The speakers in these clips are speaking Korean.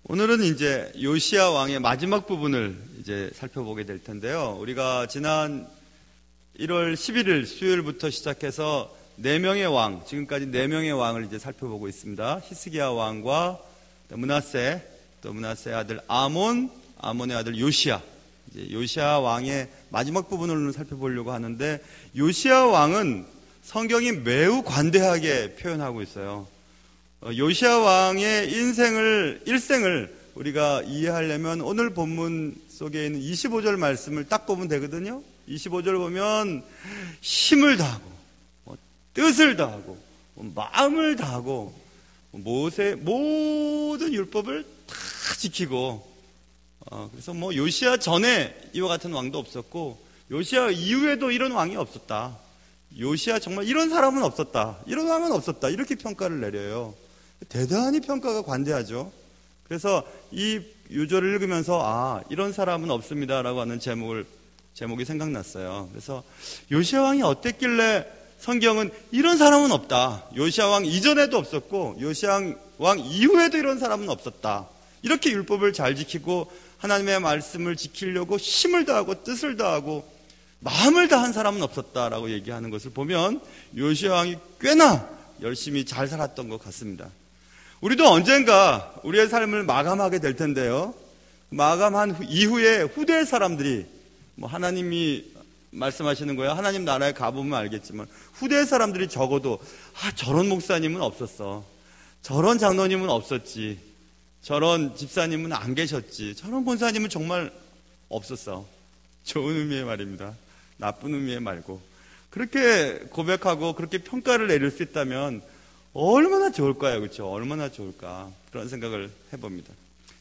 오늘은 이제 요시야 왕의 마지막 부분을 이제 살펴보게 될 텐데요. 우리가 지난 1월 11일 수요일부터 시작해서 4명의 왕, 지금까지 4명의 왕을 이제 살펴보고 있습니다. 히스기야 왕과 므낫세, 또 므낫세의 아들 아몬, 아몬의 아들 요시야. 이제 요시야 왕의 마지막 부분을 오늘 살펴보려고 하는데, 요시야 왕은 성경이 매우 관대하게 표현하고 있어요. 요시야 왕의 일생을 우리가 이해하려면 오늘 본문 속에 있는 25절 말씀을 딱 보면 되거든요. 25절 보면 힘을 다하고 뜻을 다하고 마음을 다하고 모세의 모든 율법을 다 지키고, 그래서 요시야 전에 이와 같은 왕도 없었고 요시야 이후에도 이런 왕이 없었다. 요시야 정말 이런 사람은 없었다. 이런 왕은 없었다. 이렇게 평가를 내려요. 대단히 평가가 관대하죠. 그래서 이 요절을 읽으면서 이런 사람은 없습니다라고 하는 제목이 생각났어요. 그래서 요시야 왕이 어땠길래 성경은 이런 사람은 없다. 요시야 왕 이전에도 없었고 요시야 왕 이후에도 이런 사람은 없었다. 이렇게 율법을 잘 지키고 하나님의 말씀을 지키려고 힘을 다하고 뜻을 다하고 마음을 다한 사람은 없었다라고 얘기하는 것을 보면 요시야 왕이 꽤나 열심히 잘 살았던 것 같습니다. 우리도 언젠가 우리의 삶을 마감하게 될 텐데요. 마감한 이후에 후대 사람들이 하나님이 말씀하시는 거예요. 하나님 나라에 가보면 알겠지만 후대 사람들이 적어도 저런 목사님은 없었어. 저런 장로님은 없었지. 저런 집사님은 안 계셨지. 저런 권사님은 정말 없었어. 좋은 의미의 말입니다. 나쁜 의미의 말고. 그렇게 고백하고 그렇게 평가를 내릴 수 있다면 얼마나 좋을까요? 그렇죠? 얼마나 좋을까? 그런 생각을 해봅니다.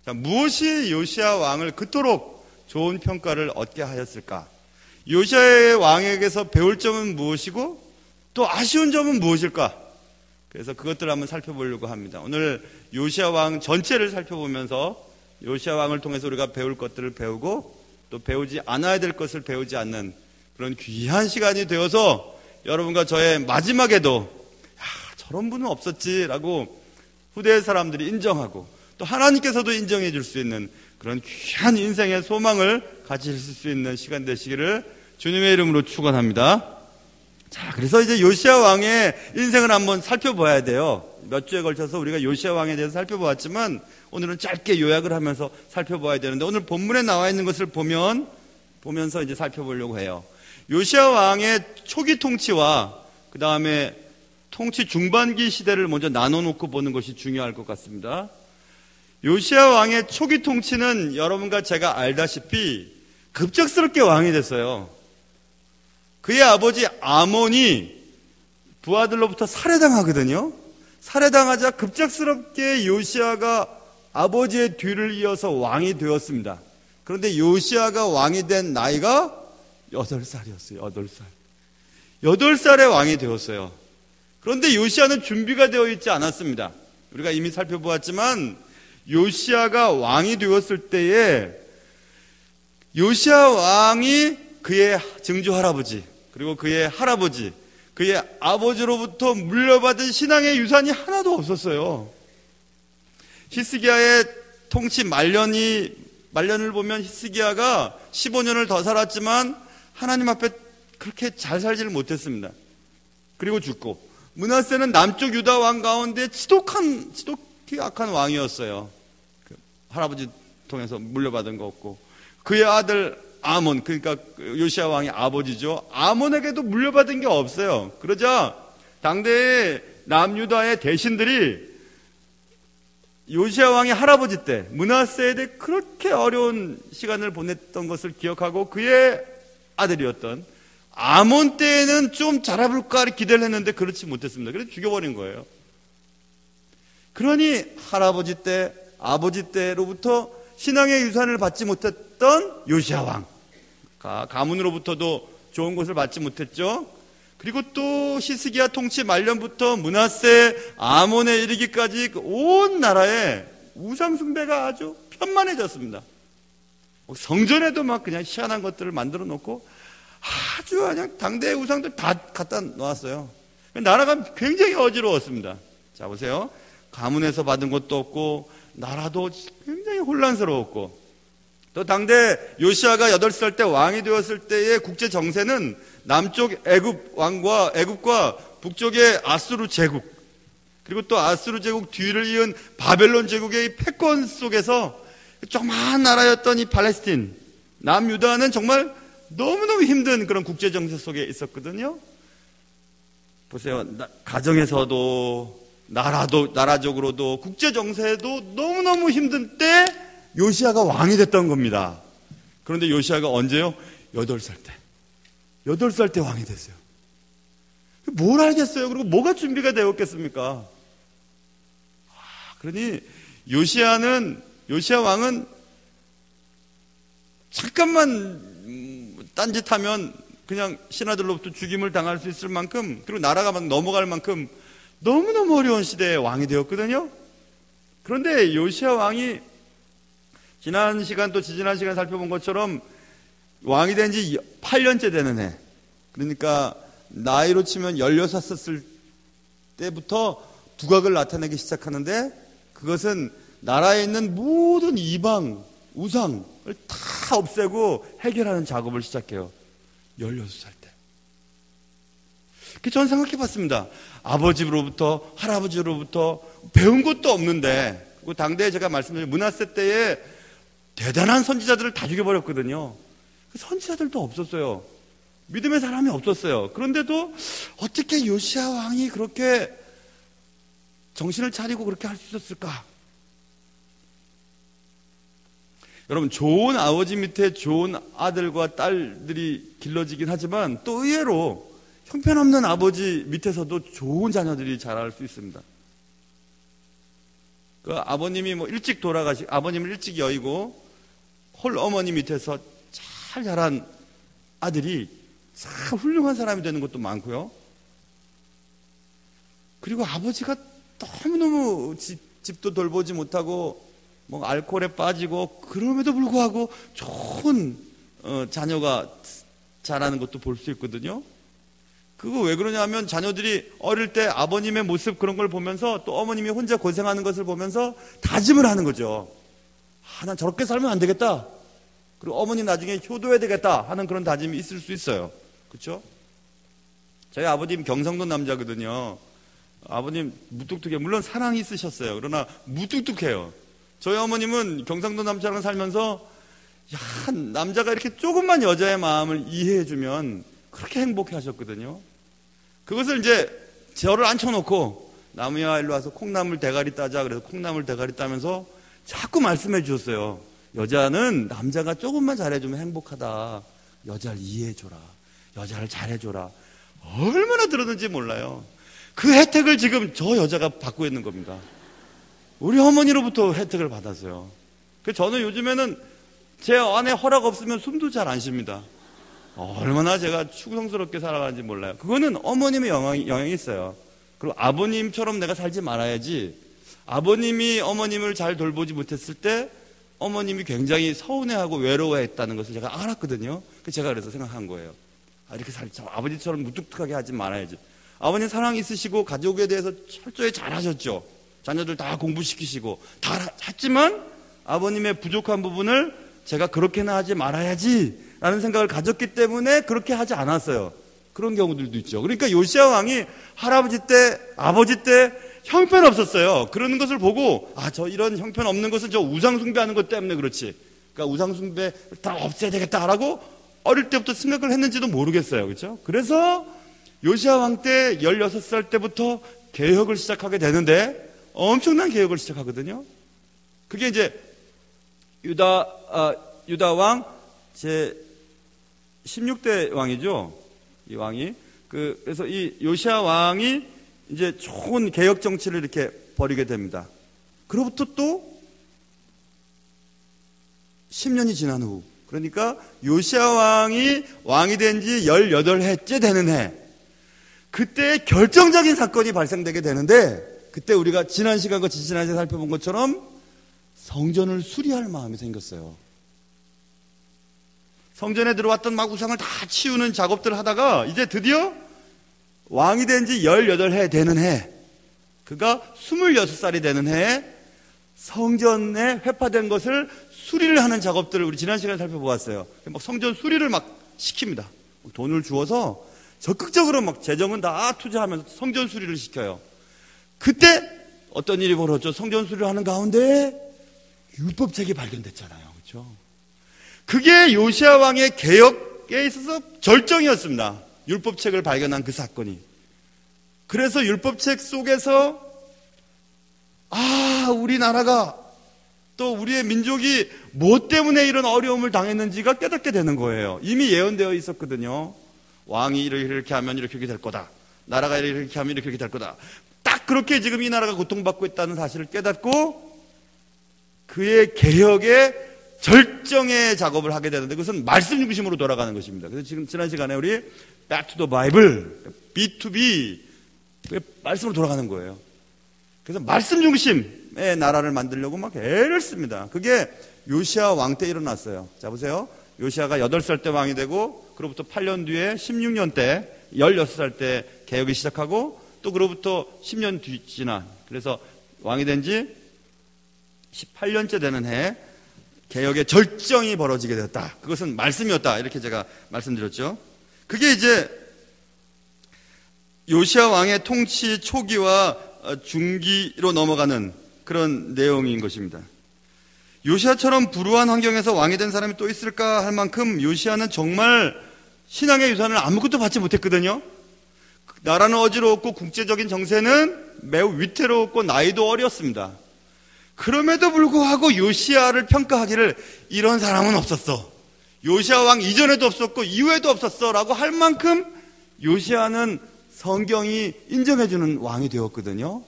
자, 무엇이 요시야 왕을 그토록 좋은 평가를 얻게 하였을까? 요시야 왕에게서 배울 점은 무엇이고 또 아쉬운 점은 무엇일까? 그래서 그것들을 한번 살펴보려고 합니다. 오늘 요시야 왕 전체를 살펴보면서 요시야 왕을 통해서 우리가 배울 것들을 배우고 또 배우지 않아야 될 것을 배우지 않는 그런 귀한 시간이 되어서 여러분과 저의 마지막에도 저런 분은 없었지라고 후대의 사람들이 인정하고 또 하나님께서도 인정해 줄 수 있는 그런 귀한 인생의 소망을 가지실 수 있는 시간 되시기를 주님의 이름으로 축원합니다. 자, 그래서 이제 요시야 왕의 인생을 한번 살펴봐야 돼요. 몇 주에 걸쳐서 우리가 요시야 왕에 대해서 살펴보았지만 오늘은 짧게 요약을 하면서 살펴봐야 되는데, 오늘 본문에 나와 있는 것을 보면서 이제 살펴보려고 해요. 요시야 왕의 초기 통치와 그 다음에 통치 중반기 시대를 먼저 나눠놓고 보는 것이 중요할 것 같습니다. 요시야 왕의 초기 통치는 여러분과 제가 알다시피 급작스럽게 왕이 됐어요. 그의 아버지 아몬이 부하들로부터 살해당하거든요. 살해당하자 급작스럽게 요시야가 아버지의 뒤를 이어서 왕이 되었습니다. 그런데 요시야가 왕이 된 나이가 8살이었어요. 8살. 8살에 왕이 되었어요. 그런데 요시야는 준비가 되어 있지 않았습니다. 우리가 이미 살펴보았지만 요시야가 왕이 되었을 때에 요시야 왕이 그의 증조 할아버지 그리고 그의 할아버지 그의 아버지로부터 물려받은 신앙의 유산이 하나도 없었어요. 히스기야의 통치 말년을 보면 히스기야가 15년을 더 살았지만 하나님 앞에 그렇게 잘 살지를 못했습니다. 그리고 죽고, 므낫세는 남쪽 유다 왕 가운데 지독히 악한 왕이었어요. 할아버지 통해서 물려받은 거 없고, 그의 아들 아몬, 그러니까 요시야 왕의 아버지죠. 아몬에게도 물려받은 게 없어요. 그러자 당대의 남유다의 대신들이 요시야 왕의 할아버지 때 므낫세에 대해 그렇게 어려운 시간을 보냈던 것을 기억하고 그의 아들이었던 아몬 때에는 좀 잘해볼까 기대를 했는데 그렇지 못했습니다. 그래서 죽여버린 거예요. 그러니 할아버지 때, 아버지 때로부터 신앙의 유산을 받지 못했던 요시야 왕, 가문으로부터도 좋은 것을 받지 못했죠. 그리고 또 히스기야 통치 말년부터 므낫세, 아몬에 이르기까지 온 나라에 우상 숭배가 아주 편만해졌습니다. 성전에도 막 그냥 희한한 것들을 만들어 놓고 아주 그냥 당대의 우상들 다 갖다 놓았어요. 나라가 굉장히 어지러웠습니다. 자, 보세요. 가문에서 받은 것도 없고 나라도 굉장히 혼란스러웠고, 또 당대 요시아가 8살 때 왕이 되었을 때의 국제 정세는 남쪽 애굽과 북쪽의 아수르 제국, 그리고 또 아수르 제국 뒤를 이은 바벨론 제국의 패권 속에서 조그마한 나라였던 이 팔레스틴, 남유다는 정말 너무너무 힘든 그런 국제 정세 속에 있었거든요. 보세요. 가정에서도 나라적으로도 국제 정세도 너무너무 힘든 때 요시아가 왕이 됐던 겁니다. 그런데 요시아가 언제요? 8살 때. 8살 때 왕이 됐어요. 뭘 알겠어요? 그리고 뭐가 준비가 되었겠습니까? 그러니 요시아 왕은 잠깐만 딴짓하면 그냥 신하들로부터 죽임을 당할 수 있을 만큼, 그리고 나라가 막 넘어갈 만큼 너무너무 어려운 시대에 왕이 되었거든요. 그런데 요시아 왕이 지난 시간 또 지지난 시간 살펴본 것처럼 왕이 된 지 8년째 되는 해, 그러니까 나이로 치면 16살 때부터 두각을 나타내기 시작하는데, 그것은 나라에 있는 모든 이방, 우상을 다 없애고 해결하는 작업을 시작해요. 16살 때. 저는 생각해 봤습니다. 아버지로부터, 할아버지로부터 배운 것도 없는데, 그리고 당대에 제가 말씀드린 므낫세 때에 대단한 선지자들을 다 죽여버렸거든요. 그 선지자들도 없었어요. 믿음의 사람이 없었어요. 그런데도 어떻게 요시아 왕이 그렇게 정신을 차리고 그렇게 할 수 있었을까? 여러분, 좋은 아버지 밑에 좋은 아들과 딸들이 길러지긴 하지만 또 의외로 형편없는 아버지 밑에서도 좋은 자녀들이 자랄 수 있습니다. 그 아버님이 일찍 아버님을 일찍 여의고 홀 어머니 밑에서 잘 자란 아들이 참 훌륭한 사람이 되는 것도 많고요. 그리고 아버지가 너무너무 집도 돌보지 못하고 알코올에 빠지고, 그럼에도 불구하고 좋은 자녀가 자라는 것도 볼 수 있거든요. 그거 왜 그러냐면 자녀들이 어릴 때 아버님의 모습 그런 걸 보면서, 또 어머님이 혼자 고생하는 것을 보면서 다짐을 하는 거죠. 난 저렇게 살면 안 되겠다. 그리고 어머니 나중에 효도해야 되겠다 하는 그런 다짐이 있을 수 있어요. 그렇죠? 저희 아버님 경상도 남자거든요. 아버님 무뚝뚝해요. 물론 사랑이 있으셨어요. 그러나 무뚝뚝해요. 저희 어머님은 경상도 남자랑 살면서 남자가 이렇게 조금만 여자의 마음을 이해해주면 그렇게 행복해 하셨거든요. 그것을 이제 저를 앉혀놓고, 나무야 일로 와서 콩나물 대가리 따자. 그래서 콩나물 대가리 따면서 자꾸 말씀해 주셨어요. 여자는 남자가 조금만 잘해주면 행복하다. 여자를 이해해줘라. 여자를 잘해줘라. 얼마나 들었는지 몰라요. 그 혜택을 지금 저 여자가 받고 있는 겁니다. 우리 어머니로부터 혜택을 받았어요. 그래서 저는 요즘에는 제 아내 허락 없으면 숨도 잘 안 쉽니다. 얼마나 제가 충성스럽게 살아가는지 몰라요. 그거는 어머님의 영향이 있어요. 그리고 아버님처럼 내가 살지 말아야지. 아버님이 어머님을 잘 돌보지 못했을 때 어머님이 굉장히 서운해하고 외로워했다는 것을 제가 알았거든요. 제가 그래서 생각한 거예요. 이렇게 아버지처럼 무뚝뚝하게 하지 말아야지. 아버님 사랑 있으시고 가족에 대해서 철저히 잘하셨죠. 자녀들 다 공부시키시고 다 했지만 아버님의 부족한 부분을 제가 그렇게나 하지 말아야지 라는 생각을 가졌기 때문에 그렇게 하지 않았어요. 그런 경우들도 있죠. 그러니까 요시아 왕이 할아버지 때, 아버지 때 형편없었어요. 그러는 것을 보고 저 이런 형편없는 것은 저 우상숭배하는 것 때문에 그렇지. 그러니까 우상숭배 다 없애야 되겠다라고 어릴 때부터 생각을 했는지도 모르겠어요. 그렇죠? 그래서 요시아 왕 때 16살 때부터 개혁을 시작하게 되는데 엄청난 개혁을 시작하거든요. 그게 이제 유다 왕 제 16대 왕이죠. 이 왕이. 그래서 이 요시아 왕이 이제 좋은 개혁 정치를 이렇게 벌이게 됩니다. 그로부터 또 10년이 지난 후, 그러니까 요시아 왕이 된 지 18해째 되는 해, 그때 결정적인 사건이 발생되게 되는데, 그때 우리가 지난 시간과 지지난 시간에 살펴본 것처럼 성전을 수리할 마음이 생겼어요. 성전에 들어왔던 막 우상을 다 치우는 작업들을 하다가 이제 드디어 왕이 된 지 18해 되는 해, 그가 26살이 되는 해에 성전에 회파된 것을 수리를 하는 작업들을 우리 지난 시간에 살펴보았어요. 막 성전 수리를 막 시킵니다. 돈을 주어서 적극적으로 막 재정은 다 투자하면서 성전 수리를 시켜요. 그때 어떤 일이 벌어졌죠? 성전 수리를 하는 가운데 율법책이 발견됐잖아요. 그렇죠? 그게 요시야 왕의 개혁에 있어서 절정이었습니다. 율법책을 발견한 그 사건이. 그래서 율법책 속에서 우리나라가 또 우리의 민족이 뭐 때문에 이런 어려움을 당했는지가 깨닫게 되는 거예요. 이미 예언되어 있었거든요. 왕이 이렇게 하면 이렇게 될 거다. 나라가 이렇게 하면 이렇게 될 거다. 딱 그렇게 지금 이 나라가 고통받고 있다는 사실을 깨닫고 그의 개혁의 절정의 작업을 하게 되는데 그것은 말씀 중심으로 돌아가는 것입니다. 그래서 지금 지난 시간에 우리 Back to the Bible, B2B 말씀으로 돌아가는 거예요. 그래서 말씀 중심의 나라를 만들려고 막 애를 씁니다. 그게 요시야 왕 때 일어났어요. 자 보세요. 요시야가 8살 때 왕이 되고 그로부터 8년 뒤에 16년 때 16살 때 개혁이 시작하고 또 그로부터 10년 뒤 지난 그래서 왕이 된 지 18년째 되는 해에 개혁의 절정이 벌어지게 되었다. 그것은 말씀이었다. 이렇게 제가 말씀드렸죠. 그게 이제 요시야 왕의 통치 초기와 중기로 넘어가는 그런 내용인 것입니다. 요시야처럼 불우한 환경에서 왕이 된 사람이 또 있을까 할 만큼 요시야는 정말 신앙의 유산을 아무것도 받지 못했거든요. 나라는 어지러웠고 국제적인 정세는 매우 위태로웠고 나이도 어렸습니다. 그럼에도 불구하고 요시야를 평가하기를 이런 사람은 없었어. 요시야 왕 이전에도 없었고 이후에도 없었어 라고 할 만큼 요시야는 성경이 인정해주는 왕이 되었거든요.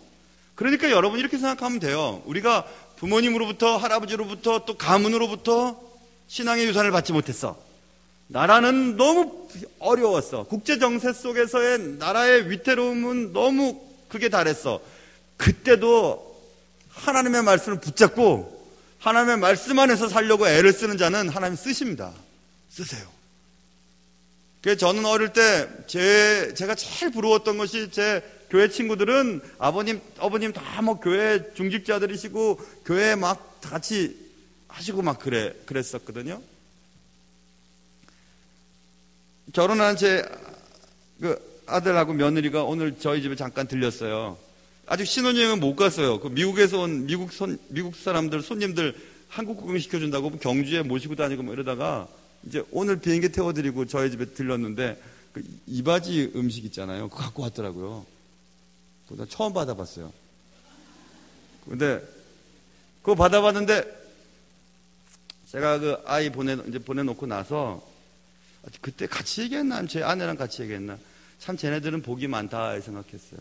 그러니까 여러분 이렇게 생각하면 돼요. 우리가 부모님으로부터 할아버지로부터 또 가문으로부터 신앙의 유산을 받지 못했어. 나라는 너무 어려웠어. 국제정세 속에서의 나라의 위태로움은 너무 극에 달했어. 그때도 하나님의 말씀을 붙잡고 하나님의 말씀 안에서 살려고 애를 쓰는 자는 하나님 쓰십니다. 쓰세요. 그래서 저는 어릴 때 제가 제일 부러웠던 것이 제 교회 친구들은 아버님, 어머님 다 뭐 교회 중직자들이시고 교회 막 다 같이 하시고 막 그랬었거든요. 결혼한 제 아들하고 며느리가 오늘 저희 집에 잠깐 들렸어요. 아직 신혼여행은 못 갔어요. 그 미국에서 온 미국 사람들, 손님들 한국 구경 시켜준다고 경주에 모시고 다니고 뭐 이러다가 이제 오늘 비행기 태워드리고 저희 집에 들렸는데 그 이바지 음식 있잖아요. 그거 갖고 왔더라고요. 그거 처음 받아봤어요. 근데 그거 받아봤는데 제가 그 아이 보내놓고 나서 그때 같이 얘기했나? 제 아내랑 같이 얘기했나? 참 쟤네들은 복이 많다 생각했어요.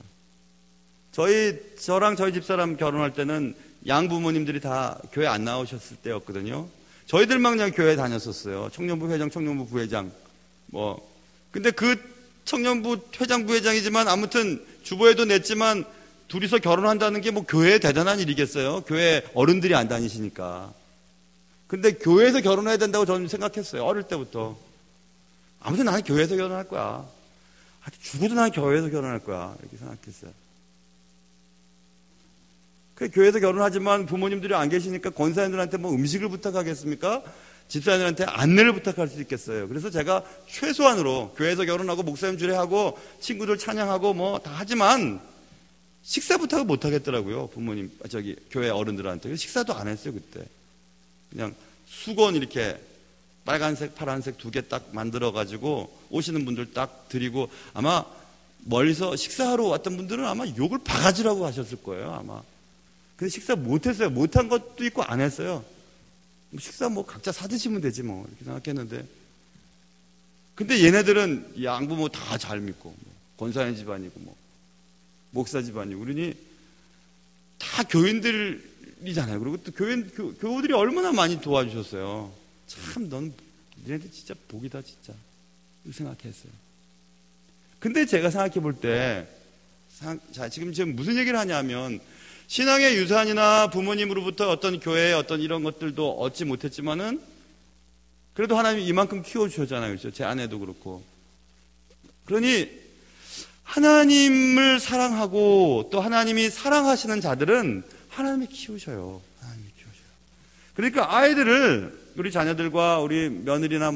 저랑 저희 집사람 결혼할 때는 양부모님들이 다 교회 안 나오셨을 때였거든요. 저희들만 그냥 교회 다녔었어요. 청년부 회장, 청년부 부회장. 근데 그 청년부 회장, 부회장이지만 아무튼 주보에도 냈지만 둘이서 결혼한다는 게 뭐 교회에 대단한 일이겠어요. 교회 어른들이 안 다니시니까. 근데 교회에서 결혼해야 된다고 저는 생각했어요. 어릴 때부터. 아무튼 나는 교회에서 결혼할 거야. 죽어도 나는 교회에서 결혼할 거야. 이렇게 생각했어요. 교회에서 결혼하지만 부모님들이 안 계시니까 권사님들한테 뭐 음식을 부탁하겠습니까? 집사님들한테 안내를 부탁할 수 있겠어요. 그래서 제가 최소한으로 교회에서 결혼하고 목사님 주례하고 친구들 찬양하고 뭐 다 하지만 식사 부탁을 못 하겠더라고요. 교회 어른들한테. 식사도 안 했어요, 그때. 그냥 수건 이렇게 빨간색, 파란색 2개 딱 만들어가지고 오시는 분들 딱 드리고 아마 멀리서 식사하러 왔던 분들은 아마 욕을 바가지라고 하셨을 거예요, 아마. 근데 식사 못했어요. 못한 것도 있고 안 했어요. 식사 뭐 각자 사드시면 되지 뭐 이렇게 생각했는데 근데 얘네들은 양부모 다 잘 믿고 권사님 집안이고 뭐 목사 집안이고 그러니 다 교인들이잖아요. 그리고 또 교우들이 얼마나 많이 도와주셨어요. 참 넌 니네들 진짜 복이다 진짜 이렇게 생각했어요. 근데 제가 생각해 볼 때 지금 무슨 얘기를 하냐면 신앙의 유산이나 부모님으로부터 어떤 교회의 어떤 이런 것들도 얻지 못했지만은 그래도 하나님이 이만큼 키워주셨잖아요. 그렇죠? 제 아내도 그렇고. 그러니 하나님을 사랑하고 또 하나님이 사랑하시는 자들은 하나님이 키우셔요. 하나님이 키우셔요. 그러니까 아이들을 우리 자녀들과 우리 며느리나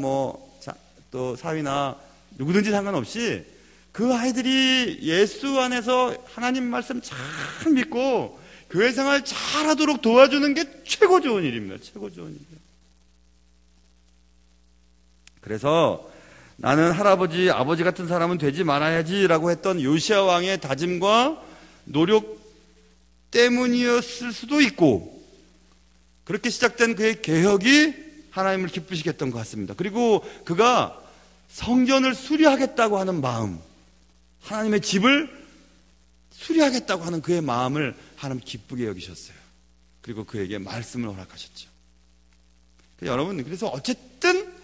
또 사위나 누구든지 상관없이 그 아이들이 예수 안에서 하나님 말씀 잘 믿고 교회 생활 잘하도록 도와주는 게 최고 좋은 일입니다. 최고 좋은 일이에요. 그래서 나는 할아버지, 아버지 같은 사람은 되지 말아야지라고 했던 요시야 왕의 다짐과 노력 때문이었을 수도 있고, 그렇게 시작된 그의 개혁이 하나님을 기쁘시게 했던 것 같습니다. 그리고 그가 성전을 수리하겠다고 하는 마음, 하나님의 집을 수리하겠다고 하는 그의 마음을 하나님 기쁘게 여기셨어요. 그리고 그에게 말씀을 허락하셨죠. 여러분, 그래서 어쨌든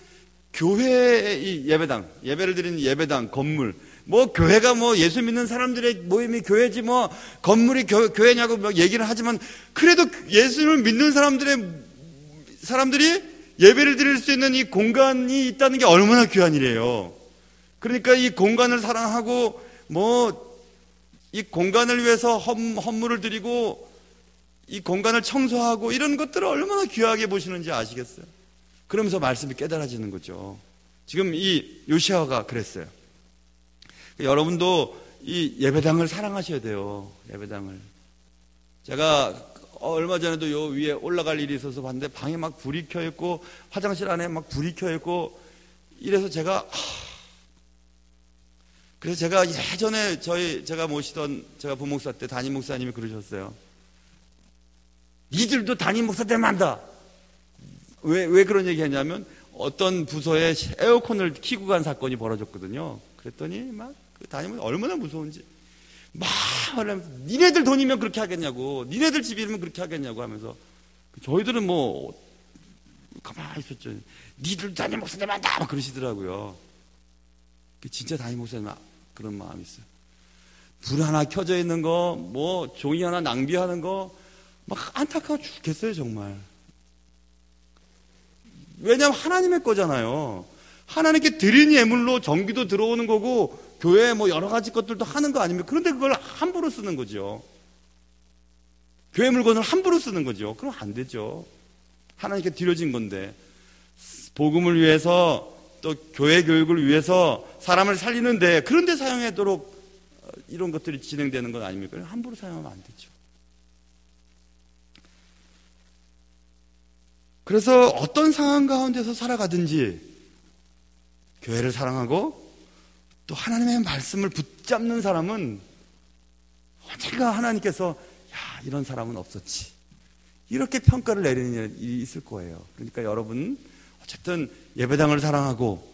교회의 예배당, 예배를 드리는 예배당, 건물, 교회가 예수 믿는 사람들의 모임이 교회지 건물이 교회냐고 얘기를 하지만, 그래도 예수를 믿는 사람들이 예배를 드릴 수 있는 이 공간이 있다는 게 얼마나 귀한 일이에요. 그러니까 이 공간을 사랑하고 이 공간을 위해서 헌물을 드리고 이 공간을 청소하고 이런 것들을 얼마나 귀하게 보시는지 아시겠어요? 그러면서 말씀이 깨달아지는 거죠. 지금 이 요시야가 그랬어요. 여러분도 이 예배당을 사랑하셔야 돼요. 예배당을. 제가 얼마 전에도 요 위에 올라갈 일이 있어서 봤는데 방에 막 불이 켜 있고 화장실 안에 막 불이 켜 있고 이래서 그래서 제가 예전에 제가 모시던 제가 부목사 때 담임 목사님이 그러셨어요. 니들도 담임 목사 되면 안다. 왜 그런 얘기 했냐면 어떤 부서에 에어컨을 켜고 간 사건이 벌어졌거든요. 그랬더니 그 담임은 얼마나 무서운지 말하면서 니네들 돈이면 그렇게 하겠냐고, 니네들 집이면 그렇게 하겠냐고 하면서 저희들은 가만히 있었죠. 니들 담임 목사 되면 안다 막 그러시더라고요. 진짜 담임 목사님 그런 마음이 있어요. 불 하나 켜져 있는 거, 종이 하나 낭비하는 거 안타까워 죽겠어요 정말. 왜냐하면 하나님의 거잖아요. 하나님께 드린 예물로 전기도 들어오는 거고 교회에 여러 가지 것들도 하는 거 아닙니까? 그런데 그걸 함부로 쓰는 거죠. 교회 물건을 함부로 쓰는 거죠. 그럼 안 되죠. 하나님께 드려진 건데, 복음을 위해서 또 교회 교육을 위해서 사람을 살리는데 그런데 사용하도록 이런 것들이 진행되는 건 아닙니까? 함부로 사용하면 안 되죠. 그래서 어떤 상황 가운데서 살아가든지 교회를 사랑하고 또 하나님의 말씀을 붙잡는 사람은 언젠가 하나님께서 이런 사람은 없었지, 이렇게 평가를 내리는 일이 있을 거예요. 그러니까 여러분 어쨌든 예배당을 사랑하고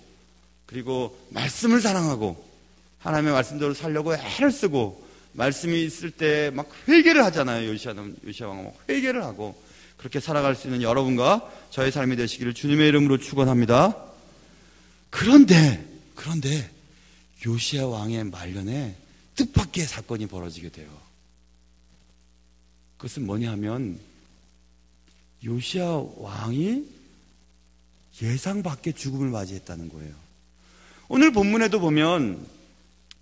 그리고 말씀을 사랑하고 하나님의 말씀대로 살려고 애를 쓰고, 말씀이 있을 때 회개를 하잖아요. 요시야 왕은 회개를 하고 그렇게 살아갈 수 있는 여러분과 저의 삶이 되시기를 주님의 이름으로 축원합니다. 그런데 요시야 왕의 말년에 뜻밖의 사건이 벌어지게 돼요. 그것은 뭐냐 하면 요시야 왕이 예상 밖의 죽음을 맞이했다는 거예요. 오늘 본문에도 보면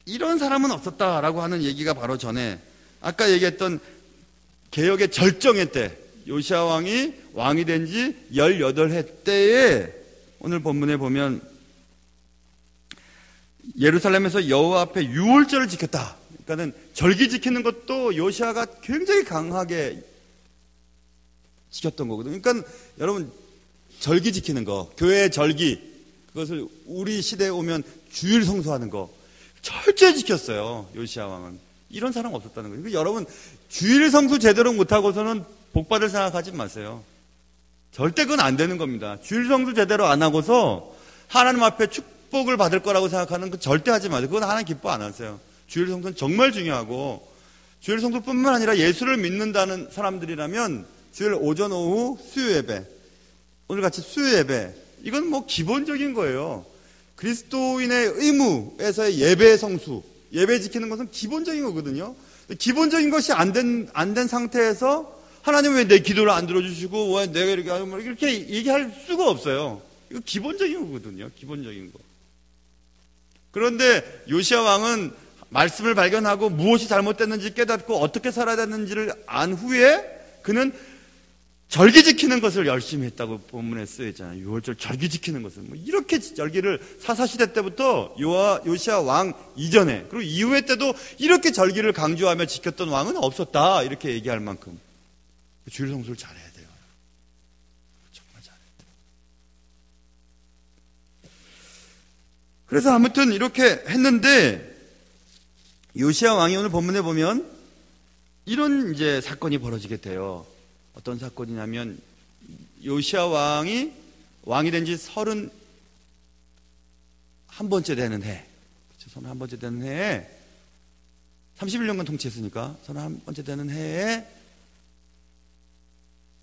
이런 사람은 없었다라고 하는 얘기가 바로 전에 아까 얘기했던 개혁의 절정의 때, 요시야 왕이 된 지 18해 때에 오늘 본문에 보면 예루살렘에서 여호와 앞에 유월절을 지켰다. 그러니까는 절기 지키는 것도 요시야가 굉장히 강하게 지켰던 거거든요. 그러니까 여러분 절기 지키는 거, 교회의 절기, 그것을 우리 시대에 오면 주일 성수하는 거 철저히 지켰어요. 요시야 왕은. 이런 사람 없었다는 거예요. 그러니까 여러분 주일 성수 제대로 못하고서는 복받을 생각하지 마세요. 절대 그건 안 되는 겁니다. 주일 성수 제대로 안 하고서 하나님 앞에 축복을 받을 거라고 생각하는 거 절대 하지 마세요. 그건 하나님 기뻐 안 하세요. 주일 성수는 정말 중요하고, 주일 성수뿐만 아니라 예수를 믿는다는 사람들이라면 주일 오전 오후 수요 예배, 오늘 같이 수요 예배, 이건 기본적인 거예요. 그리스도인의 의무에서의 예배 성수, 예배 지키는 것은 기본적인 거거든요. 기본적인 것이 안 된 상태에서 하나님 왜 내 기도를 안 들어주시고 왜 내가 이렇게 하면 이렇게 얘기할 수가 없어요. 이거 기본적인 거거든요. 기본적인 거. 그런데 요시야 왕은 말씀을 발견하고 무엇이 잘못됐는지 깨닫고 어떻게 살아야 되는지를 안 후에 그는 절기 지키는 것을 열심히 했다고 본문에 쓰여 있잖아요. 6월절 절기 지키는 것을. 이렇게 절기를 사사시대 때부터 요시야 왕 이전에 그리고 이후에 때도 이렇게 절기를 강조하며 지켰던 왕은 없었다. 이렇게 얘기할 만큼 주일 성수를 잘해야 돼요. 정말 잘해야 돼요. 그래서 아무튼 이렇게 했는데 요시야 왕이 오늘 본문에 보면 이런 이제 사건이 벌어지게 돼요. 어떤 사건이냐면 요시야 왕이 된 지 31번째 되는 해, 31번째 되는 해에 31년간 통치했으니까 31번째 되는 해에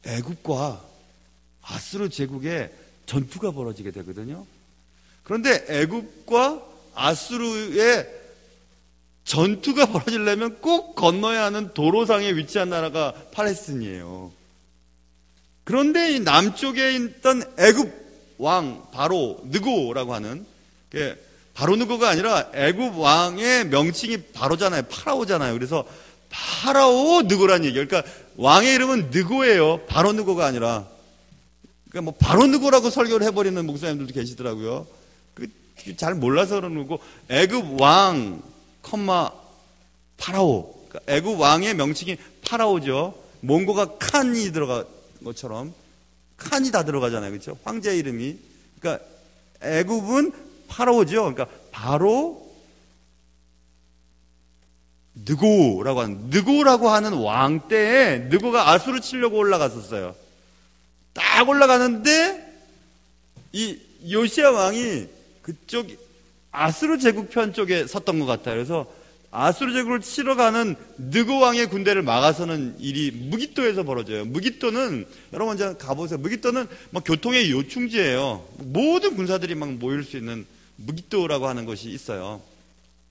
애굽과 아수르 제국의 전투가 벌어지게 되거든요. 그런데 애굽과 아수르의 전투가 벌어지려면 꼭 건너야 하는 도로상에 위치한 나라가 팔레스틴이에요. 그런데 이 남쪽에 있던 애굽 왕 바로 느고라고 하는, 바로 느고가 아니라 애굽 왕의 명칭이 바로잖아요. 파라오잖아요. 그래서 파라오 느고라는 얘기예요. 그러니까 왕의 이름은 느고예요. 바로 느고가 아니라. 그러니까 뭐 바로 느고라고 설교를 해버리는 목사님들도 계시더라고요. 잘 몰라서 그러는 거고, 애굽 왕 파라오. 그러니까 애굽 왕의 명칭이 파라오죠. 몽고가 칸이 들어간 것처럼 칸이 다 들어가잖아요. 그렇죠? 황제 이름이. 그러니까 애굽은 파라오죠. 그러니까 바로 느고라고 하는 왕 때에 느고가 아수르 치려고 올라갔었어요. 딱 올라가는데 이 요시야 왕이 그쪽 아수르 제국 편 쪽에 섰던 것 같아요. 그래서 아수르 제국을 치러 가는 느고 왕의 군대를 막아서는 일이 무깃도에서 벌어져요. 무깃도는 여러분 먼저 가보세요. 무깃도는 막 교통의 요충지예요. 모든 군사들이 막 모일 수 있는 무깃도라고 하는 것이 있어요.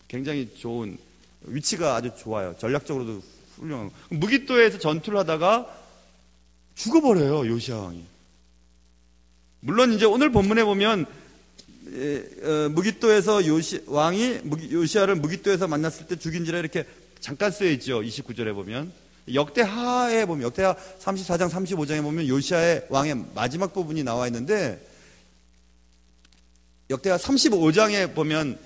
굉장히 좋은 위치가 아주 좋아요. 전략적으로도 훌륭하고. 무깃도에서 전투를 하다가 죽어버려요. 요시야 왕이. 물론 이제 오늘 본문에 보면 무깃도에서 왕이 요시야를 무깃도에서 만났을 때 죽인지라 이렇게 잠깐 쓰여 있죠. 29절에 보면. 역대하에 보면, 역대하 34장 35장에 보면 요시야의 왕의 마지막 부분이 나와 있는데, 역대하 35장에 보면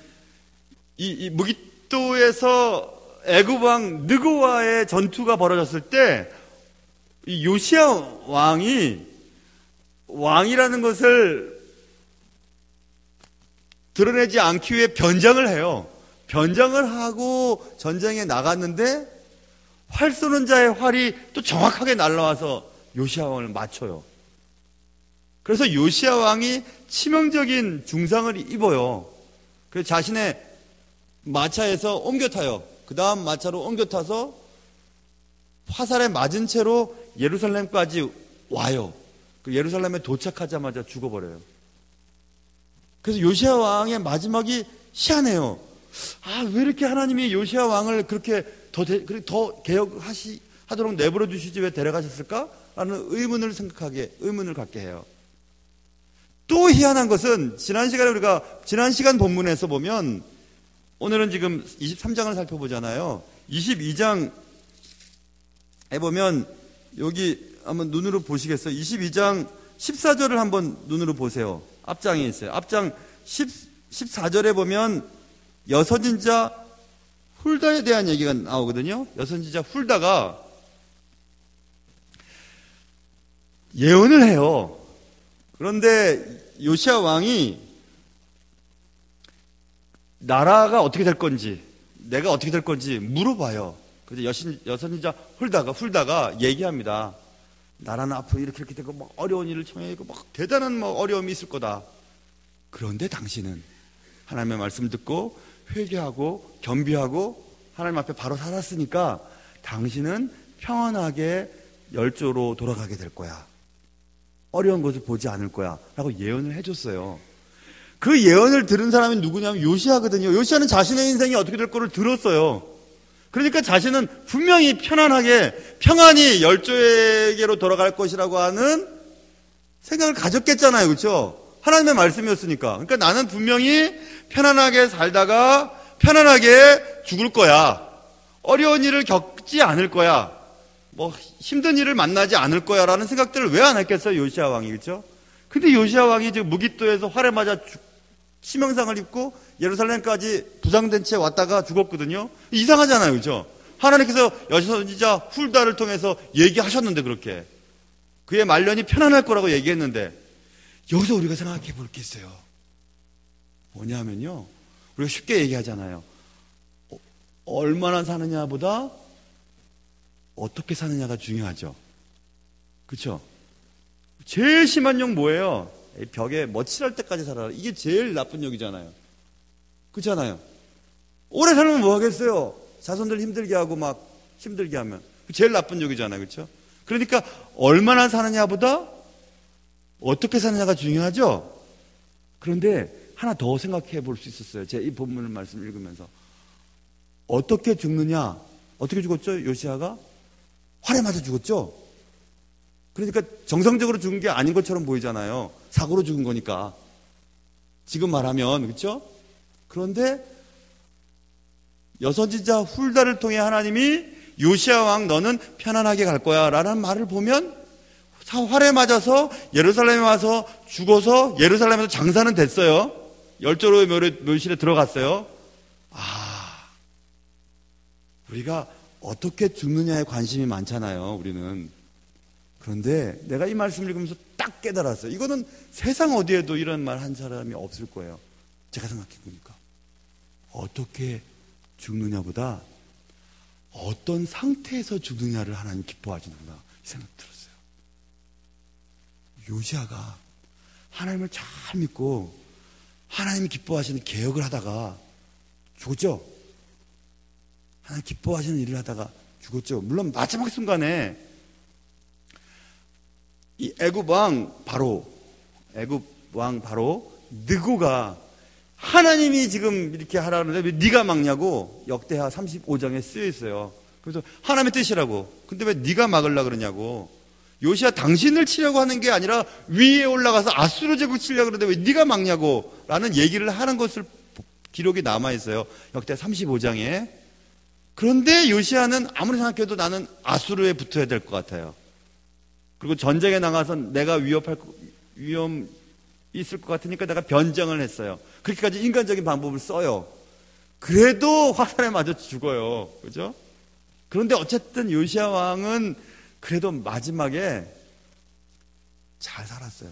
이 무깃도에서 애굽 왕 느고와의 전투가 벌어졌을 때 이 요시야 왕이라는 것을 드러내지 않기 위해 변장을 해요. 변장을 하고 전쟁에 나갔는데 활 쏘는 자의 활이 또 정확하게 날라와서 요시야 왕을 맞춰요. 그래서 요시야 왕이 치명적인 중상을 입어요. 그래서 자신의 마차에서 옮겨 타요. 그 다음 마차로 옮겨 타서 화살에 맞은 채로 예루살렘까지 와요. 예루살렘에 도착하자마자 죽어버려요. 그래서 요시야 왕의 마지막이 희한해요. 왜 이렇게 하나님이 요시야 왕을 그렇게 더 개혁하도록 내버려 주시지 왜 데려가셨을까? 라는 의문을 갖게 해요. 또 희한한 것은 지난 시간 본문에서 보면, 오늘은 지금 23장을 살펴보잖아요. 22장에 보면 여기 한번 눈으로 보시겠어요? 22장 14절을 한번 눈으로 보세요. 앞장에 있어요. 앞장 14절에 보면 여선진자 훌다에 대한 얘기가 나오거든요. 여선진자 훌다가 예언을 해요. 그런데 요시야 왕이 나라가 어떻게 될 건지, 내가 어떻게 될 건지 물어봐요. 그래서 여선진자 훌다가 얘기합니다. 나라는 앞으로 이렇게 되고 막 어려운 일을 청해고 막 대단한 막 어려움이 있을 거다. 그런데 당신은 하나님의 말씀 듣고 회개하고 겸비하고 하나님 앞에 바로 살았으니까 당신은 평안하게 열조로 돌아가게 될 거야. 어려운 것을 보지 않을 거야. 라고 예언을 해줬어요. 그 예언을 들은 사람이 누구냐면 요시야거든요. 요시야는 자신의 인생이 어떻게 될 거를 들었어요. 그러니까 자신은 분명히 평안히 열조에게로 돌아갈 것이라고 하는 생각을 가졌겠잖아요. 그렇죠? 하나님의 말씀이었으니까. 그러니까 나는 분명히 편안하게 살다가 편안하게 죽을 거야. 어려운 일을 겪지 않을 거야. 뭐 힘든 일을 만나지 않을 거야 라는 생각들을 왜 안 했겠어요, 요시야 왕이. 그렇죠? 근데 요시야 왕이 지금 무깃도에서 활에 맞아 치명상을 입고 예루살렘까지 부상된 채 왔다가 죽었거든요. 이상하잖아요, 그렇죠? 하나님께서 여선지자 훌다를 통해서 얘기하셨는데, 그렇게 그의 말년이 편안할 거라고 얘기했는데, 여기서 우리가 생각해 볼 게 있어요. 뭐냐면요, 우리가 쉽게 얘기하잖아요. 얼마나 사느냐보다 어떻게 사느냐가 중요하죠. 그렇죠? 제일 심한 욕 뭐예요? 벽에 머칠할 때까지 살아라. 이게 제일 나쁜 욕이잖아요. 그렇잖아요. 오래 살면 뭐 하겠어요? 자손들 힘들게 하고 막 힘들게 하면. 제일 나쁜 욕이잖아요. 그렇죠? 그러니까 얼마나 사느냐보다 어떻게 사느냐가 중요하죠. 그런데 하나 더 생각해 볼 수 있었어요. 제 이 본문을 말씀 읽으면서. 어떻게 죽느냐? 어떻게 죽었죠? 요시야가? 활에 맞아 죽었죠? 그러니까 정상적으로 죽은 게 아닌 것처럼 보이잖아요. 사고로 죽은 거니까. 지금 말하면, 그렇죠? 그런데 여선지자 훌다를 통해 하나님이 요시야 왕 너는 편안하게 갈 거야 라는 말을 보면 활에 맞아서 예루살렘에 와서 죽어서 예루살렘에서 장사는 됐어요. 열조로의 묘실에 들어갔어요. 우리가 어떻게 죽느냐에 관심이 많잖아요, 우리는. 그런데 내가 이 말씀을 읽으면서 딱 깨달았어요. 이거는 세상 어디에도 이런 말 한 사람이 없을 거예요. 제가 생각해 보니까. 어떻게 죽느냐보다 어떤 상태에서 죽느냐를 하나님 기뻐하시는구나, 이 생각 들었어요. 요시야가 하나님을 잘 믿고 하나님이 기뻐하시는 개혁을 하다가 죽었죠? 하나님 기뻐하시는 일을 하다가 죽었죠. 물론 마지막 순간에 이 애굽 왕 바로 느고가 하나님이 지금 이렇게 하라는데 왜 네가 막냐고 역대하 35장에 쓰여 있어요. 그래서 하나님의 뜻이라고. 근데 왜 네가 막으려고 그러냐고. 요시야 당신을 치려고 하는 게 아니라 위에 올라가서 아수르 제국 치려고 그러는데 왜 네가 막냐고 라는 얘기를 하는 것을 기록이 남아 있어요. 역대하 35장에. 그런데 요시야는 아무리 생각해도 나는 아수르에 붙어야 될 것 같아요. 그리고 전쟁에 나가서 내가 위험 있을 것 같으니까 내가 변정을 했어요. 그렇게까지 인간적인 방법을 써요. 그래도 화살에 맞아 죽어요. 그죠? 그런데 어쨌든 요시야 왕은 그래도 마지막에 잘 살았어요.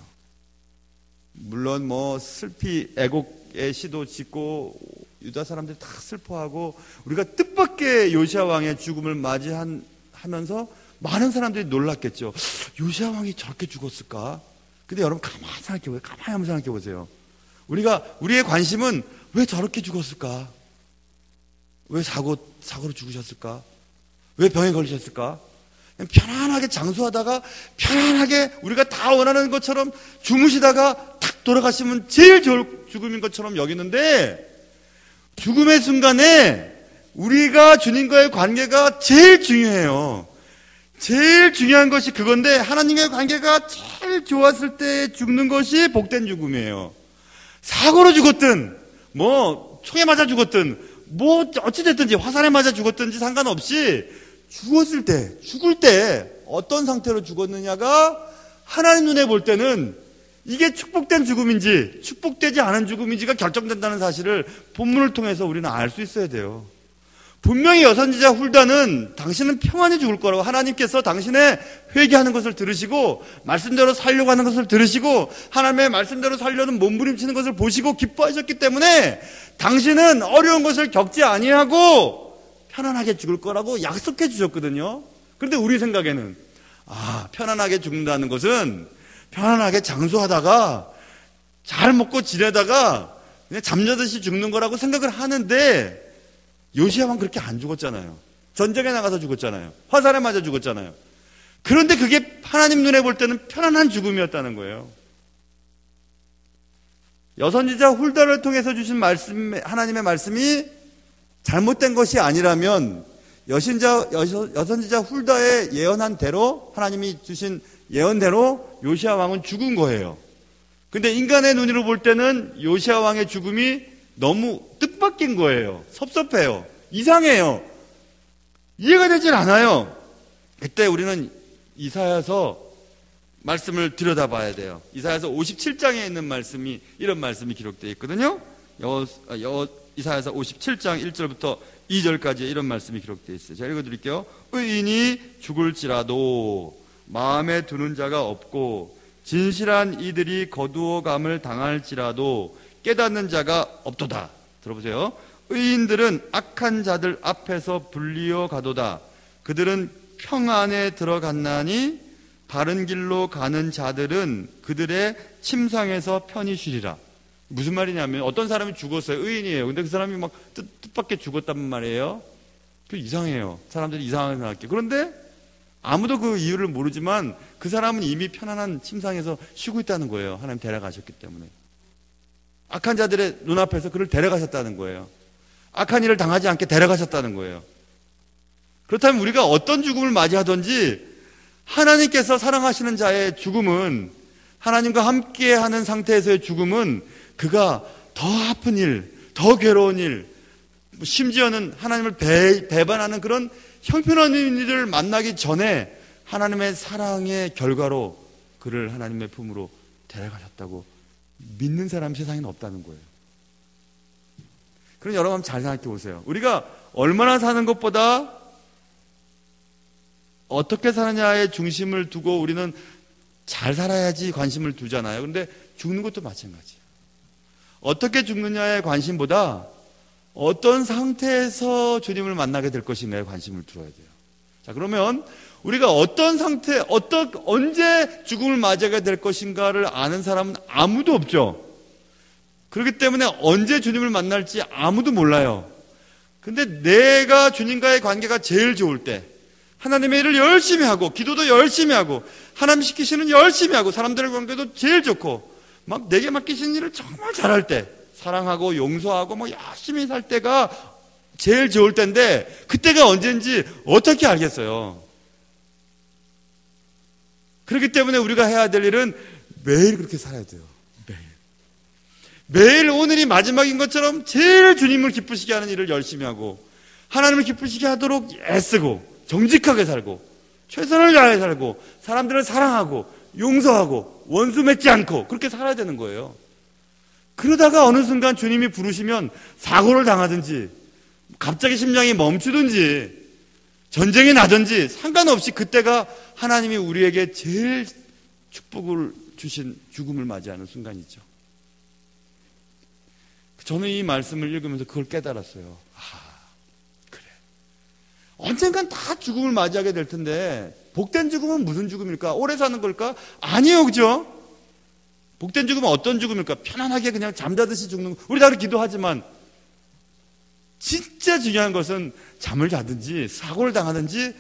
물론 뭐 슬피 애곡의 시도 짓고 유다 사람들이 다 슬퍼하고 우리가 뜻밖의 요시야 왕의 죽음을 맞이하면서 많은 사람들이 놀랐겠죠. 요시야 왕이 저렇게 죽었을까? 근데 여러분 가만히 생각해보세요. 가만히 한번 생각해보세요. 우리의 관심은 왜 저렇게 죽었을까? 왜 사고로 죽으셨을까? 왜 병에 걸리셨을까? 그냥 편안하게 장수하다가 편안하게 우리가 다 원하는 것처럼 주무시다가 탁 돌아가시면 제일 좋을 죽음인 것처럼 여기는데 죽음의 순간에 우리가 주님과의 관계가 제일 중요해요. 제일 중요한 것이 그건데 하나님과의 관계가 제일 좋았을 때 죽는 것이 복된 죽음이에요. 사고로 죽었든 뭐 총에 맞아 죽었든 뭐 어찌됐든지 화살에 맞아 죽었든지 상관없이 죽을 때 어떤 상태로 죽었느냐가 하나님 눈에 볼 때는 이게 축복된 죽음인지 축복되지 않은 죽음인지가 결정된다는 사실을 본문을 통해서 우리는 알 수 있어야 돼요. 분명히 여선지자 훌다는 당신은 평안히 죽을 거라고 하나님께서 당신의 회개하는 것을 들으시고 말씀대로 살려고 하는 것을 들으시고 하나님의 말씀대로 살려는 몸부림치는 것을 보시고 기뻐하셨기 때문에 당신은 어려운 것을 겪지 아니하고 편안하게 죽을 거라고 약속해 주셨거든요. 그런데 우리 생각에는 편안하게 죽는다는 것은 편안하게 장수하다가 잘 먹고 지내다가 그냥 잠자듯이 죽는 거라고 생각을 하는데 요시야 왕 그렇게 안 죽었잖아요. 전쟁에 나가서 죽었잖아요. 화살에 맞아 죽었잖아요. 그런데 그게 하나님 눈에 볼 때는 편안한 죽음이었다는 거예요. 여선지자 훌다를 통해서 주신 말씀, 하나님의 말씀이 잘못된 것이 아니라면 여선지자 훌다의 예언한 대로 하나님이 주신 예언대로 요시야 왕은 죽은 거예요. 근데 인간의 눈으로 볼 때는 요시야 왕의 죽음이 너무 뜻밖인 거예요. 섭섭해요. 이상해요. 이해가 되질 않아요. 그때 우리는 이사야서 말씀을 들여다봐야 돼요. 이사야서 57장에 있는 말씀이, 이런 말씀이 기록되어 있거든요. 이사야서 57장 1절부터 2절까지 이런 말씀이 기록되어 있어요. 제가 읽어드릴게요. 의인이 죽을지라도 마음에 두는 자가 없고 진실한 이들이 거두어감을 당할지라도 깨닫는 자가 없도다. 들어보세요. 의인들은 악한 자들 앞에서 불리어 가도다. 그들은 평안에 들어갔나니 바른 길로 가는 자들은 그들의 침상에서 편히 쉬리라. 무슨 말이냐면 어떤 사람이 죽었어요. 의인이에요. 근데 그 사람이 막 뜻밖의 죽었단 말이에요. 그 이상해요. 사람들이 이상하게 생각해요. 그런데 아무도 그 이유를 모르지만 그 사람은 이미 편안한 침상에서 쉬고 있다는 거예요. 하나님 데려가셨기 때문에. 악한 자들의 눈앞에서 그를 데려가셨다는 거예요. 악한 일을 당하지 않게 데려가셨다는 거예요. 그렇다면 우리가 어떤 죽음을 맞이하든지 하나님께서 사랑하시는 자의 죽음은, 하나님과 함께하는 상태에서의 죽음은 그가 더 아픈 일, 더 괴로운 일, 심지어는 하나님을 배반하는 그런 형편없는 일을 만나기 전에 하나님의 사랑의 결과로 그를 하나님의 품으로 데려가셨다고 믿는 사람이 세상에는 없다는 거예요. 그럼 여러분 잘 생각해 보세요. 우리가 얼마나 사는 것보다 어떻게 사느냐에 중심을 두고 우리는 잘 살아야지 관심을 두잖아요. 그런데 죽는 것도 마찬가지예요. 어떻게 죽느냐에 관심보다 어떤 상태에서 주님을 만나게 될 것인가에 관심을 두어야 돼요. 자, 그러면 우리가 어떤 상태, 언제 죽음을 맞이하게 될 것인가를 아는 사람은 아무도 없죠. 그렇기 때문에 언제 주님을 만날지 아무도 몰라요. 근데 내가 주님과의 관계가 제일 좋을 때, 하나님의 일을 열심히 하고, 기도도 열심히 하고, 하나님 시키시는 열심히 하고, 사람들의 관계도 제일 좋고, 막 내게 맡기신 일을 정말 잘할 때, 사랑하고 용서하고 뭐 열심히 살 때가 제일 좋을 때인데, 그때가 언제인지 어떻게 알겠어요? 그렇기 때문에 우리가 해야 될 일은 매일 그렇게 살아야 돼요. 매일 오늘이 마지막인 것처럼 제일 주님을 기쁘시게 하는 일을 열심히 하고, 하나님을 기쁘시게 하도록 애쓰고, 정직하게 살고, 최선을 다해 살고, 사람들을 사랑하고, 용서하고, 원수 맺지 않고, 그렇게 살아야 되는 거예요. 그러다가 어느 순간 주님이 부르시면 사고를 당하든지, 갑자기 심장이 멈추든지, 전쟁이 나든지, 상관없이 그때가 하나님이 우리에게 제일 축복을 주신 죽음을 맞이하는 순간이죠. 저는 이 말씀을 읽으면서 그걸 깨달았어요. 그래. 언젠간 다 죽음을 맞이하게 될 텐데, 복된 죽음은 무슨 죽음일까? 오래 사는 걸까? 아니에요, 그죠? 복된 죽음은 어떤 죽음일까? 편안하게 그냥 잠자듯이 죽는 거. 우리 다 그렇게 기도하지만, 진짜 중요한 것은 잠을 자든지, 사고를 당하든지,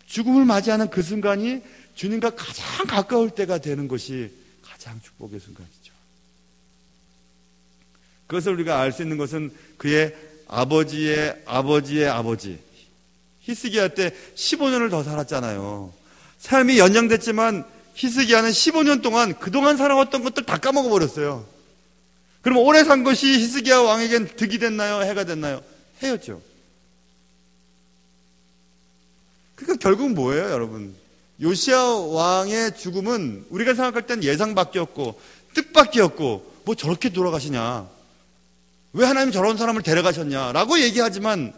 죽음을 맞이하는 그 순간이 주님과 가장 가까울 때가 되는 것이 가장 축복의 순간이죠. 그것을 우리가 알 수 있는 것은 그의 아버지의 아버지의 아버지 히스기야 때 15년을 더 살았잖아요. 삶이 연장됐지만 히스기야는 15년 동안 그동안 살아왔던 것들 다 까먹어 버렸어요. 그럼 오래 산 것이 히스기야 왕에겐 득이 됐나요? 해가 됐나요? 해였죠. 그러니까 결국은 뭐예요, 여러분? 요시야 왕의 죽음은 우리가 생각할 땐 예상밖이었고 뜻밖이었고, 뭐 저렇게 돌아가시냐, 왜 하나님 저런 사람을 데려가셨냐라고 얘기하지만,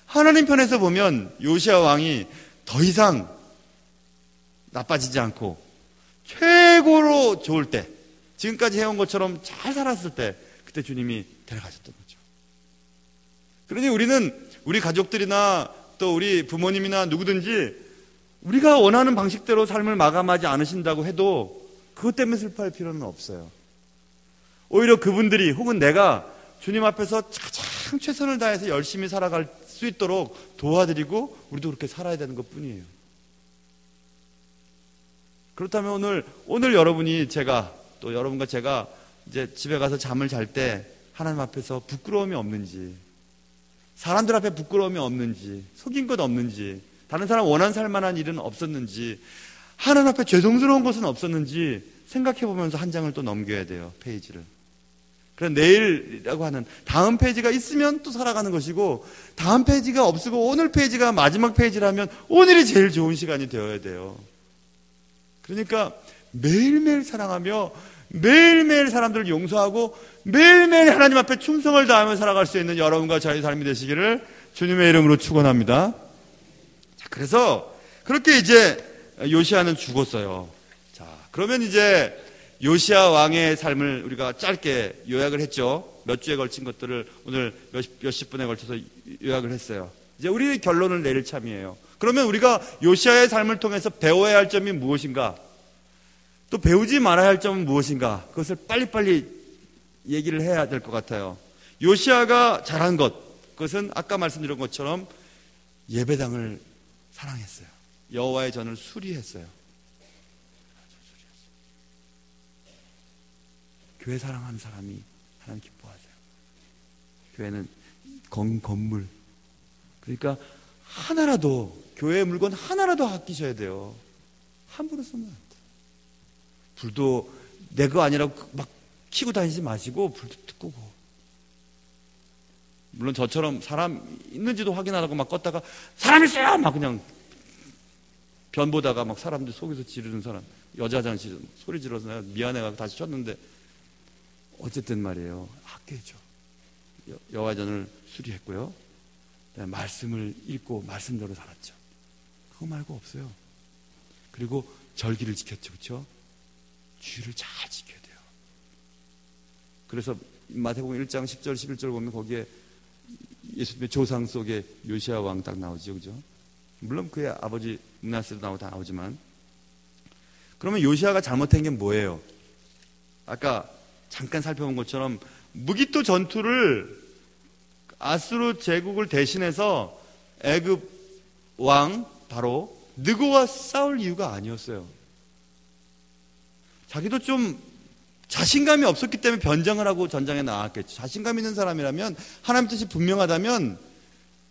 하나님 편에서 보면 요시야 왕이 더 이상 나빠지지 않고 최고로 좋을 때, 지금까지 해온 것처럼 잘 살았을 때, 그때 주님이 데려가셨던 거죠. 그러니 우리는 우리 가족들이나 또 우리 부모님이나 누구든지 우리가 원하는 방식대로 삶을 마감하지 않으신다고 해도 그것 때문에 슬퍼할 필요는 없어요. 오히려 그분들이, 혹은 내가 주님 앞에서 가장 최선을 다해서 열심히 살아갈 수 있도록 도와드리고 우리도 그렇게 살아야 되는 것 뿐이에요. 그렇다면 오늘 여러분이, 제가 또 여러분과 제가 이제 집에 가서 잠을 잘 때 하나님 앞에서 부끄러움이 없는지, 사람들 앞에 부끄러움이 없는지, 속인 것 없는지, 다른 사람 원한 살 만한 일은 없었는지, 하나님 앞에 죄송스러운 것은 없었는지 생각해 보면서 한 장을 또 넘겨야 돼요, 페이지를. 그래서 내일이라고 하는 다음 페이지가 있으면 또 살아가는 것이고, 다음 페이지가 없고 오늘 페이지가 마지막 페이지라면 오늘이 제일 좋은 시간이 되어야 돼요. 그러니까 매일매일 사랑하며 매일매일 사람들을 용서하고 매일매일 하나님 앞에 충성을 다하며 살아갈 수 있는 여러분과 저의 삶이 되시기를 주님의 이름으로 축원합니다. 자, 그래서 그렇게 이제 요시야는 죽었어요. 자, 그러면 이제 요시야 왕의 삶을 우리가 짧게 요약을 했죠. 몇 주에 걸친 것들을 오늘 몇십 분에 걸쳐서 요약을 했어요. 이제 우리 결론을 내릴 참이에요. 그러면 우리가 요시야의 삶을 통해서 배워야 할 점이 무엇인가? 또 배우지 말아야 할 점은 무엇인가? 그것을 빨리빨리 얘기를 해야 될 것 같아요. 요시야가 잘한 것, 그것은 아까 말씀드린 것처럼 예배당을 사랑했어요. 여호와의 전을 수리했어요. 교회 사랑하는 사람이 하나님 기뻐하세요. 교회는 건물. 그러니까 하나라도, 교회의 물건 하나라도 아끼셔야 돼요. 함부로 쓰면 안 돼요. 불도 내 거 아니라고 막 켜고 다니지 마시고 불도 끄고. 물론 저처럼 사람 있는지도 확인하라고 막 껐다가 사람 있어요! 막 그냥 변 보다가 막 사람들 속에서 지르는 사람, 여자 화장실 소리 질러서 내가 미안해가지고 다시 쳤는데, 어쨌든 말이에요. 아껴야죠. 여호와전을 수리했고요. 말씀을 읽고 말씀대로 살았죠. 그거 말고 없어요. 그리고 절기를 지켰죠. 그렇죠? 주의를 잘 지켜야 돼요. 그래서 마태복음 1장 10절 11절 보면 거기에 예수님의 조상 속에 요시야 왕 딱 나오죠. 그죠? 물론 그의 아버지 므낫세도 나오고 다 나오지만, 그러면 요시야가 잘못한 게 뭐예요? 아까 잠깐 살펴본 것처럼 무기토 전투를 아수르 제국을 대신해서 애굽 왕 바로 느고와 싸울 이유가 아니었어요. 자기도 좀 자신감이 없었기 때문에 변장을 하고 전장에 나왔겠죠. 자신감 있는 사람이라면, 하나님 뜻이 분명하다면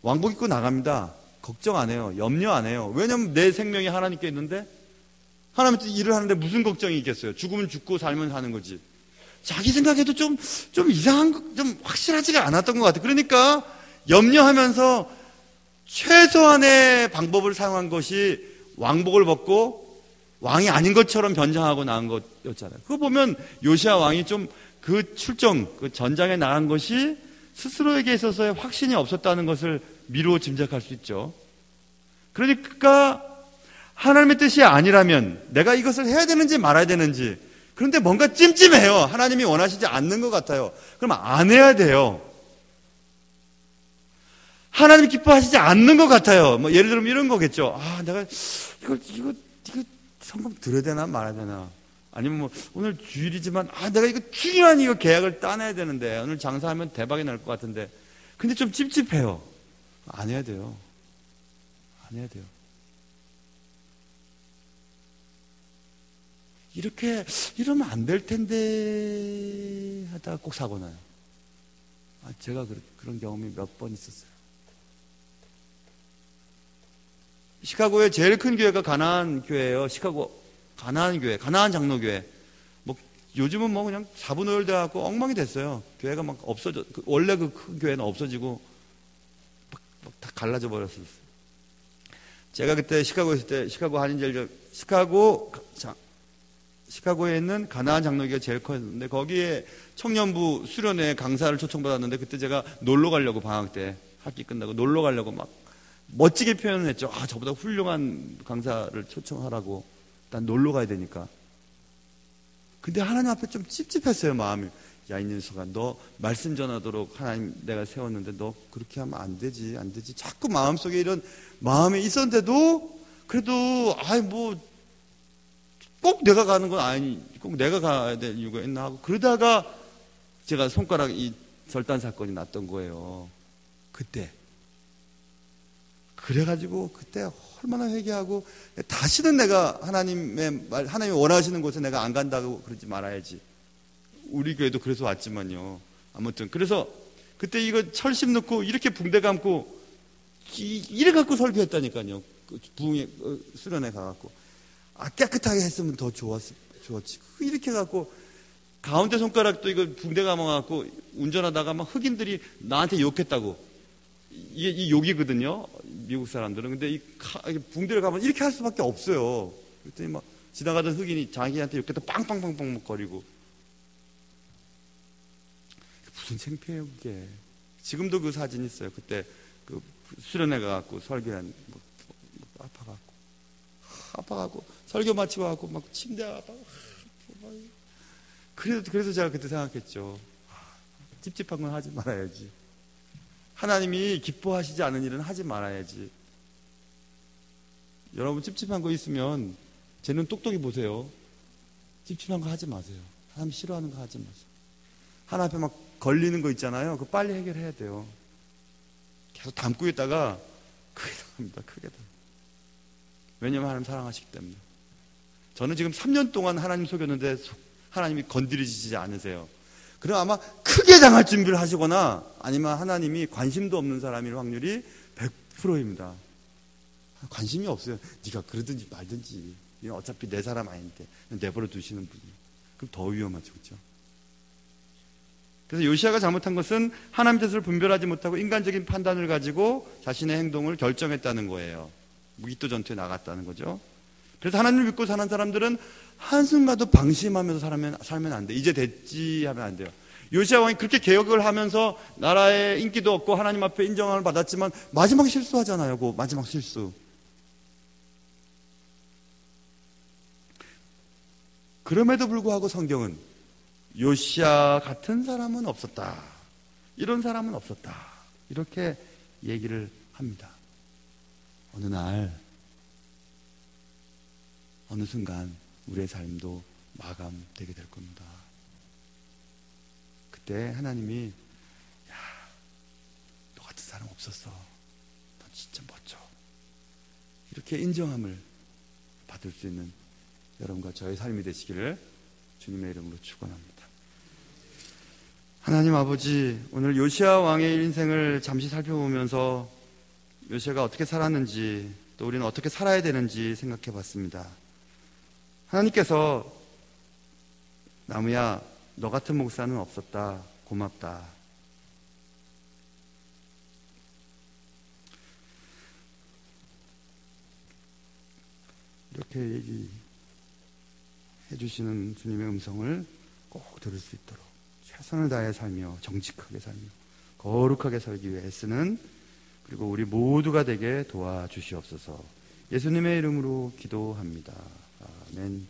왕복 입고 나갑니다. 걱정 안 해요. 염려 안 해요. 왜냐하면 내 생명이 하나님께 있는데, 하나님 뜻 일을 하는데 무슨 걱정이 있겠어요. 죽으면 죽고 살면 사는 거지. 자기 생각에도 좀 이상한, 좀 확실하지가 않았던 것 같아요. 그러니까 염려하면서 최소한의 방법을 사용한 것이 왕복을 벗고 왕이 아닌 것처럼 변장하고 나간 것이었잖아요. 그거 보면 요시야 왕이 좀 그 출정, 그 전장에 나간 것이 스스로에게 있어서의 확신이 없었다는 것을 미루어 짐작할 수 있죠. 그러니까 하나님의 뜻이 아니라면 내가 이것을 해야 되는지 말아야 되는지, 그런데 뭔가 찜찜해요. 하나님이 원하시지 않는 것 같아요. 그럼 안 해야 돼요. 하나님이 기뻐하시지 않는 것 같아요. 뭐 예를 들면 이런 거겠죠. 아, 내가 이거 성금 들어야 되나 말아야 되나. 아니면 뭐 오늘 주일이지만 내가 이거 중요한 이거 계약을 따내야 되는데, 오늘 장사하면 대박이 날 것 같은데, 근데 좀 찝찝해요. 안 해야 돼요. 안 해야 돼요. 이러면 안 될 텐데 하다가 꼭 사고 나요. 제가 그런 경험이 몇 번 있었어요. 시카고의 제일 큰 교회가 가나안 교회예요. 시카고 가나안 교회, 가나안 장로교회. 뭐 요즘은 뭐 그냥 사분오열 돼갖고 엉망이 됐어요. 교회가 막 없어져. 원래 그 큰 교회는 없어지고 막 다 갈라져 버렸어요. 제가 그때 시카고에 있을 때, 시카고 한인제일 시카고에 있는 가나안 장로교회가 제일 컸는데, 거기에 청년부 수련회 강사를 초청받았는데, 그때 제가 놀러 가려고, 방학 때 학기 끝나고 놀러 가려고 막 멋지게 표현을 했죠. 저보다 훌륭한 강사를 초청하라고. 난 놀러 가야 되니까. 근데 하나님 앞에 좀 찝찝했어요, 마음이. 야, 이 녀석아, 너 말씀 전하도록 하나님 내가 세웠는데 너 그렇게 하면 안 되지. 자꾸 마음속에 이런 마음이 있었는데도, 그래도 꼭 내가 가는 건 아니, 꼭 내가 가야 될 이유가 있나 하고, 그러다가 제가 손가락 이 절단 사건이 났던 거예요. 그때. 그래가지고 그때 얼마나 회개하고, 다시는 내가 하나님이 원하시는 곳에 내가 안 간다고 그러지 말아야지. 우리 교회도 그래서 왔지만요. 아무튼 그래서 그때 이거 철심 넣고 이렇게 붕대 감고 이래 갖고 설교했다니까요. 부흥회 수련회 가갖고. 깨끗하게 했으면 더 좋았지. 이렇게 갖고 가운데 손가락도 이거 붕대 감아갖고 운전하다가 막 흑인들이 나한테 욕했다고. 이게 이 욕이거든요. 미국 사람들은. 근데 이 붕대를 감으면 이렇게 할 수밖에 없어요. 그랬더니 막 지나가던 흑인이 자기한테 욕했다 빵빵빵빵 거리고. 무슨 창피해요, 그게. 지금도 그 사진 있어요. 그때 그 수련회 가갖고 설교한 아파갖고 설교 마치고 갖고 막 침대 아파갖고 그래서 제가 그때 생각했죠. 찝찝한 건 하지 말아야지. 하나님이 기뻐하시지 않은 일은 하지 말아야지. 여러분 찝찝한 거 있으면 제 눈 똑똑히 보세요. 찝찝한 거 하지 마세요. 하나님 싫어하는 거 하지 마세요. 하나님 앞에 막 걸리는 거 있잖아요. 그거 빨리 해결해야 돼요. 계속 담고 있다가 크게 당합니다. 크게 당합니다. 왜냐하면 하나님 사랑하시기 때문에. 저는 지금 3년 동안 하나님 속였는데 하나님이 건드리시지 않으세요. 그럼 아마 크게 당할 준비를 하시거나 아니면 하나님이 관심도 없는 사람일 확률이 100%입니다. 관심이 없어요. 네가 그러든지 말든지. 이건 어차피 내 사람 아닌데 내버려 두시는 분이. 그럼 더 위험하죠. 그렇죠? 그래서 요시아가 잘못한 것은 하나님 뜻을 분별하지 못하고 인간적인 판단을 가지고 자신의 행동을 결정했다는 거예요. 무기토 전투에 나갔다는 거죠. 그래서 하나님을 믿고 사는 사람들은 한순간도 방심하면서 살면 안 돼. 이제 됐지 하면 안 돼요. 요시아 왕이 그렇게 개혁을 하면서 나라의 인기도 없고 하나님 앞에 인정을 받았지만 마지막에 실수하잖아요. 그 마지막 실수. 그럼에도 불구하고 성경은 요시아 같은 사람은 없었다. 이런 사람은 없었다. 이렇게 얘기를 합니다. 어느 날, 어느 순간 우리의 삶도 마감되게 될 겁니다. 그때 하나님이 야, 너 같은 사람 없었어. 너 진짜 멋져. 이렇게 인정함을 받을 수 있는 여러분과 저의 삶이 되시기를 주님의 이름으로 축원합니다. 하나님 아버지, 오늘 요시아 왕의 인생을 잠시 살펴보면서 요시아가 어떻게 살았는지 또 우리는 어떻게 살아야 되는지 생각해 봤습니다. 하나님께서 나무야 너 같은 목사는 없었다. 고맙다. 이렇게 얘기해 주시는 주님의 음성을 꼭 들을 수 있도록 최선을 다해 살며 정직하게 살며 거룩하게 살기 위해 애쓰는 그리고 우리 모두가 되게 도와주시옵소서. 예수님의 이름으로 기도합니다. 아멘.